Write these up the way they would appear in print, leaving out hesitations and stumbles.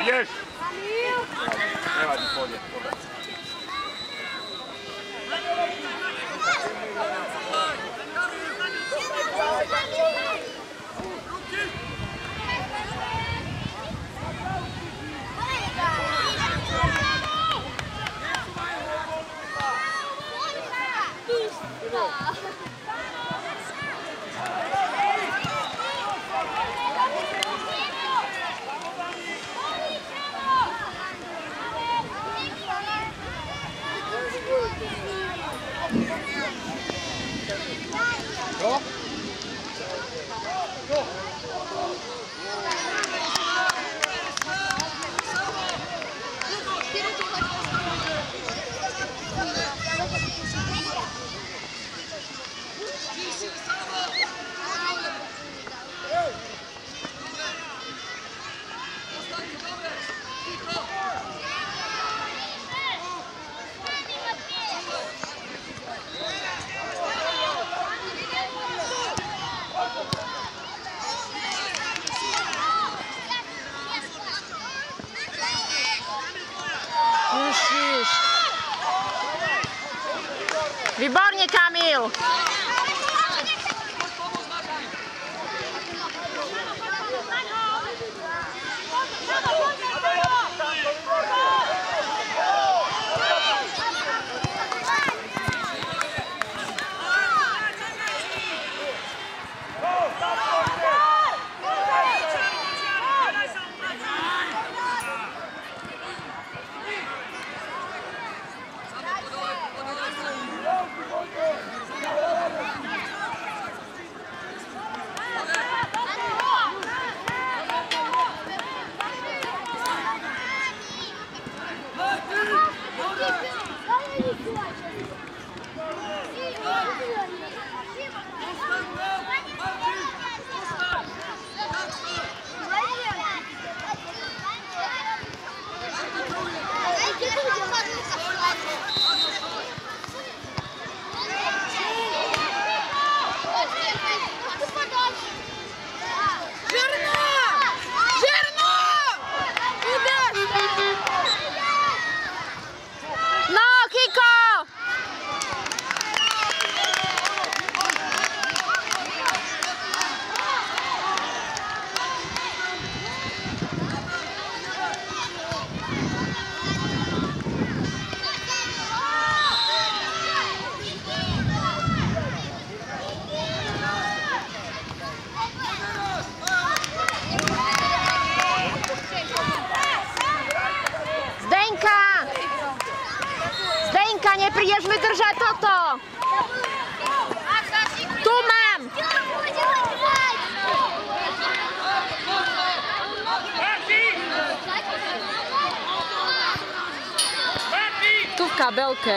Ideš! Nevadí, pôjde. Výborne, Kamil! Neprídeš mi držať toto! Tu mám! Tu v kabelke.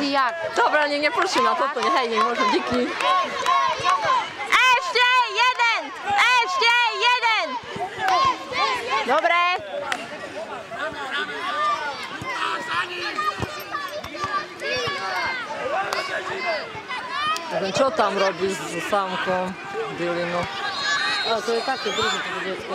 Jak? Dobra, nie prosił na to, nie, hej, nie może, dzięki. Jeszcze jeden! Jeszcze jeden! Dobre. Co tam robisz z samką Dylinu? A, to jest takie drugie to dziecko.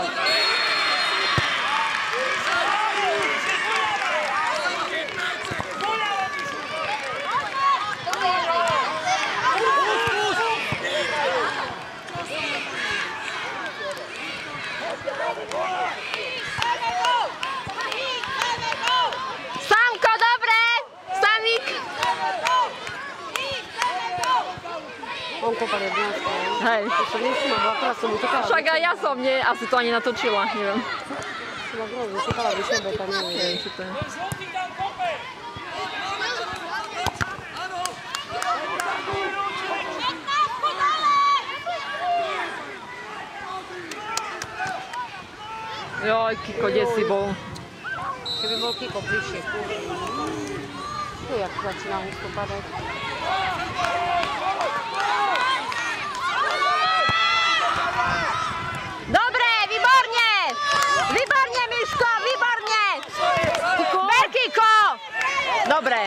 Samko, dobre! Samik! On kopal 11. Hej. Jeszcze nie trzymał, bo teraz są uciekała. Však aj ja som nie, asi to ani natočila, neviem. Chyba grozy, szukała siebie, tam nie Nie wiem. wiem, czy to... Joj, Kiko, kde si bol? Keby bol Kiko bližšie. Tu jak začíná husto padať. Dobre, výborne! Výborne, Miško, výborne! Ber, Kiko! Dobre.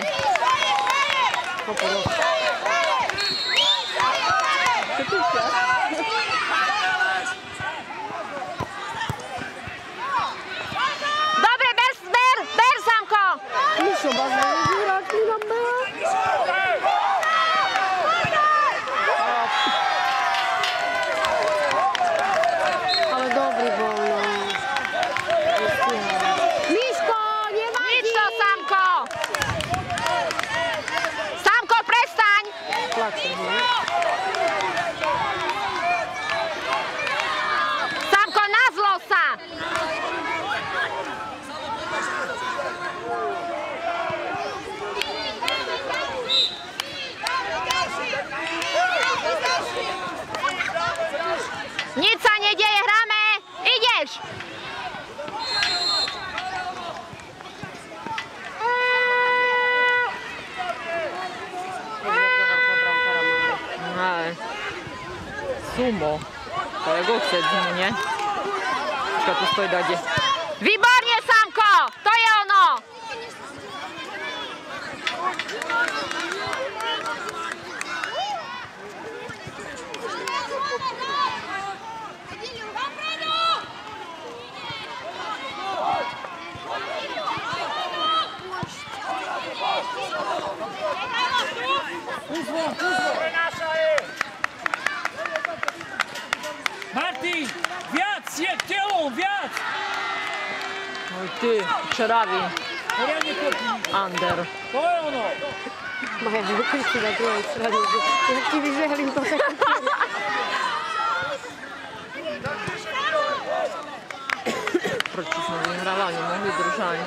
Dobre, ber, Samko! Mišo, bazne, nezírať mi na mňa. Ale dobrý bol, no. Miško, nevadí! Nič to, Samko! Samko, prestaň! Plačem, ne? Samko, nazlo sa! Nič sa nedieje, hráme! Ideš! Ale... Sumo. To je go chce zimu, nie? Počka, tu stojí dade. Výborne, Samko! To je ono! Martin, viac, je telom, viac! Oj ty, čeraví. Poriadne kopni. Under. To je ono. Maja, vykričí na druhej strane, že jak ti vyžehlím to tak. Proti sme vyhrávali, mohli držať.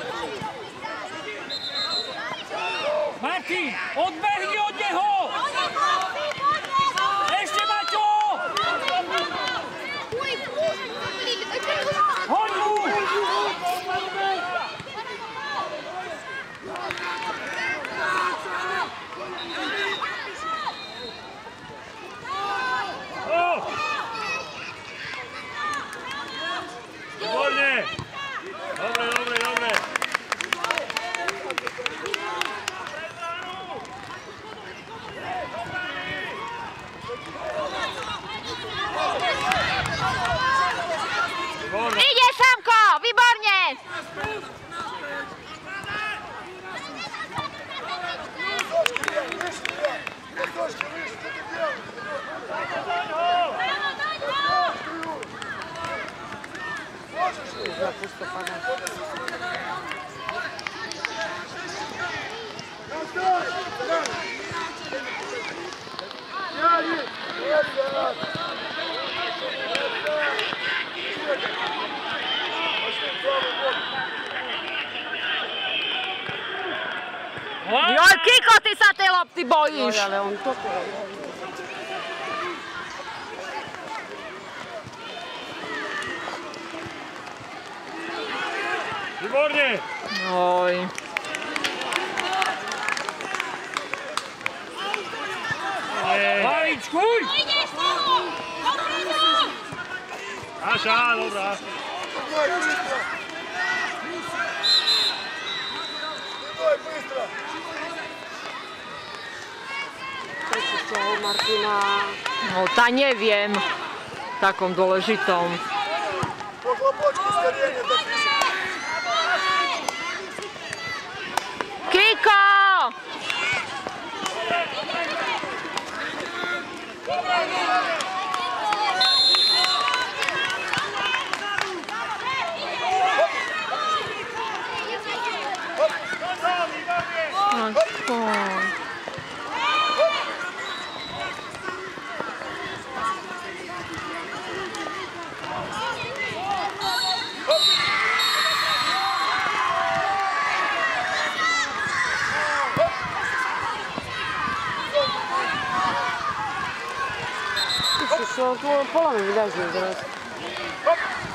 Martin, odbehni od neho! Ešte, Maťo! Hoď mu! Výborne! Dobre, dobre, dobre. Výborne. Ide, Samko! Výborne! Za pusto padá. Joj, Kiko, ty sa tej lopty Joj, bojíš! ale on to... Výborne. Oj. Maličkuj! Aša, dobrá. Prečo z toho Martina? No, tá neviem. V takom dôležitom. Kiko! Aspoň. čo tu pola mi vydaží teraz.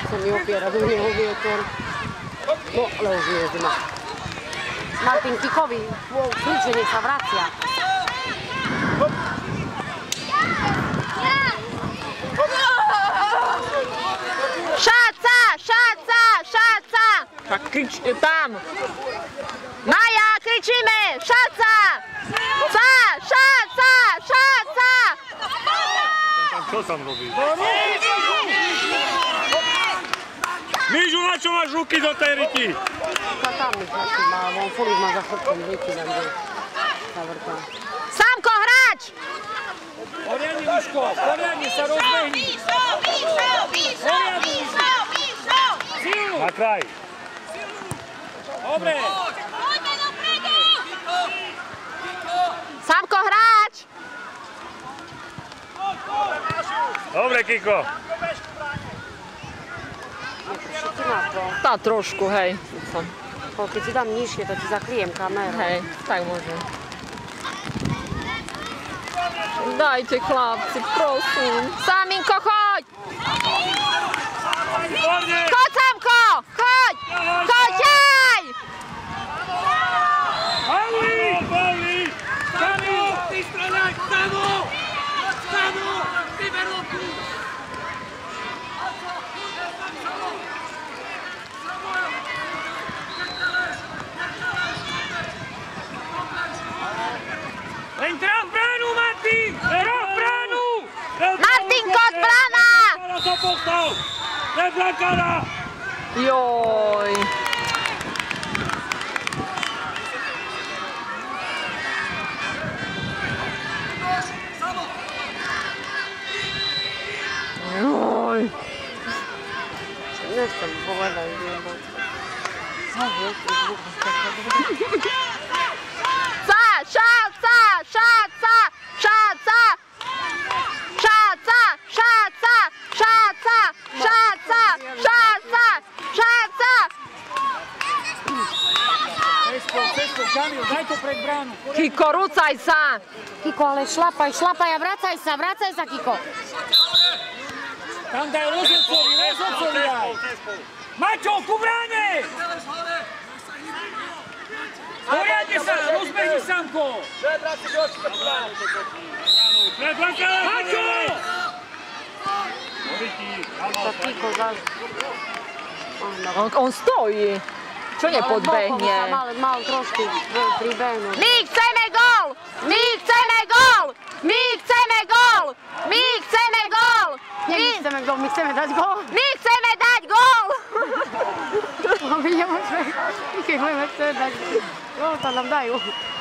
Sa mi opiera do neho vietor. No, ale už nie je zima. Martin Kikovi, kriče, nech sa vracia. Šáca, šáca, šáca. Tak kričte tam. Maja, kričíme, šáca. Šáca, šáca. Tam čo tam robí? Mížu, na čo máš ruky do tej ryti? Tam mi chlapci má, on furt má za chrbtom ryti, tam kde sa vrtá. Samko, hráč. Poriadne, Miško, poriadne sa rozbehni. Poriadne, Miško. Silu. Na kraj. Dobre. Samko, hráč. Dobre, Kiko. Tá trošku, hej. Keď si dám nižšie, to ti zakryjem kameru. Hej, tak môžem. Dajte, chlapci, prosím. Saminko, choď. Výborne. Choď, Samko, choď. Choď aj. Pauli! Pauli! Samo, ty strelaj, samo. Samo, vyber ruku. Len traf bránu, Martin! Traf bránu! Martin, kod brána. Brankára sa postav! Ne brankára! Joj. Joj. Nechcem povedať, že je bol. Šáca, šáca, šáca. Šáca, šáca, šáca, šáca, šáca, šáca. Cesto, Kamil, daj to pred bránu. Kiko, rucaj sa. Kiko, ale šlapaj a vracaj sa, Kiko. Tam daj rozhodcovi daj. Maťo, ku bráne! Poriadne sa, rozbehni, Samko. Ne brankára! Maťo! Tak Kiko zás. On stojí. Čo nepodbehne? Mal trošku pribehnúť. My chceme gól. My chceme gól. My chceme gól. My chceme gól. My chceme dať gól. My chceme dať gól. My nemôžeme. Keď budeme chceme dať gól, to nám dajú.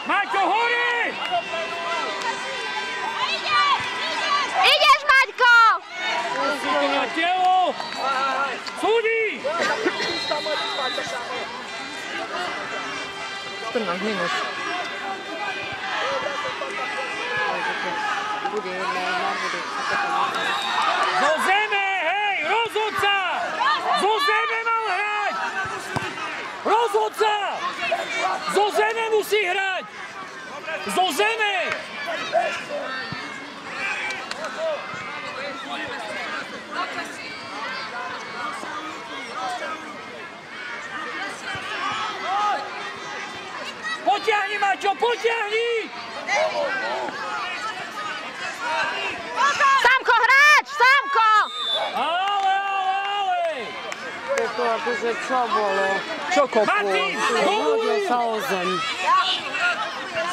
Maťo, hore! Ideš, Maťko. Súdi na telo! Súdi! 14 minút. Bude jedna, bude. Zo zeme, hej, rozhodca! Zo zeme mal hrať! Rozhodca! Zo zeme musí hrať! Zo zeme! Potiahni, Maťo, potiahni! Samko, hráč, Samko. Ale! To akože čo bolo? Čo kopu? Martin, Hodil sa o zem.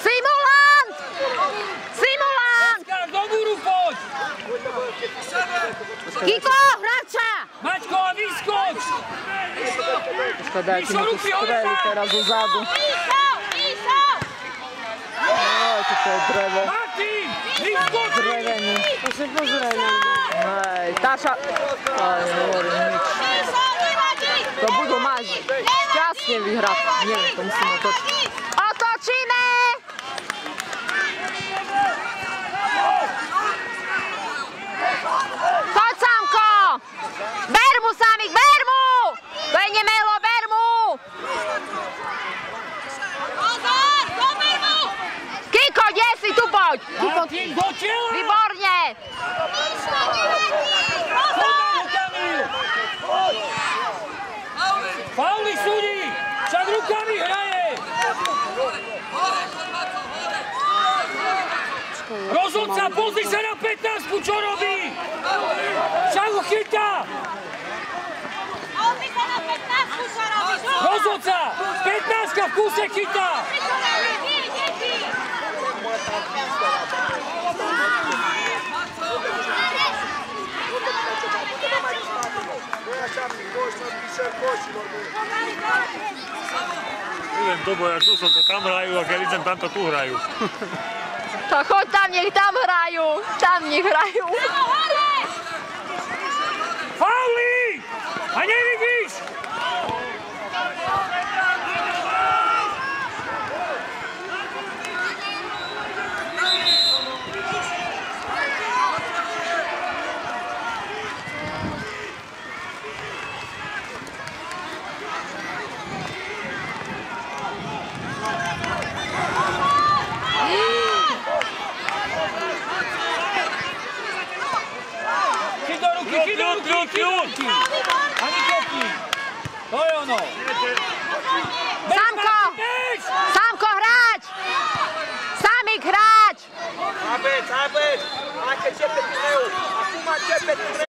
Simulant. Simulant. do múru poď! Kiko, hráča. Maťko, a vyskoč! Škoda, aký mi tu streli teraz uzadu. Oj, toto je drevo. Martin, vyskoč! Drevený. To si pozrie na mňa. Hej, Táša... Aj, nehovorím nič. To budú mať šťastne vyhrať. Neviem, to musím otočiť. Otočíme. Poď, Samko. Ber mu, Samik, ber mu. To je nemelo, ber mu. Kiko, kde si? Tu poď. Martin, do tela! Výborne. čo robí? Šago chytá! Rozhod sa! 15 v kúse chytá! Idem do boja, Susovca tam hrajú a keď idem tamto tu hrajú. Tak choď tam, nech tam hrajú. Tam nech hrajú. Fauli! A nevidíš? Chyť do ruky! Ani kopni! To je ono! Samko! Samko hrať! Samik hrať! Hábec! Máte 5 minút! A tu máte 5 minút!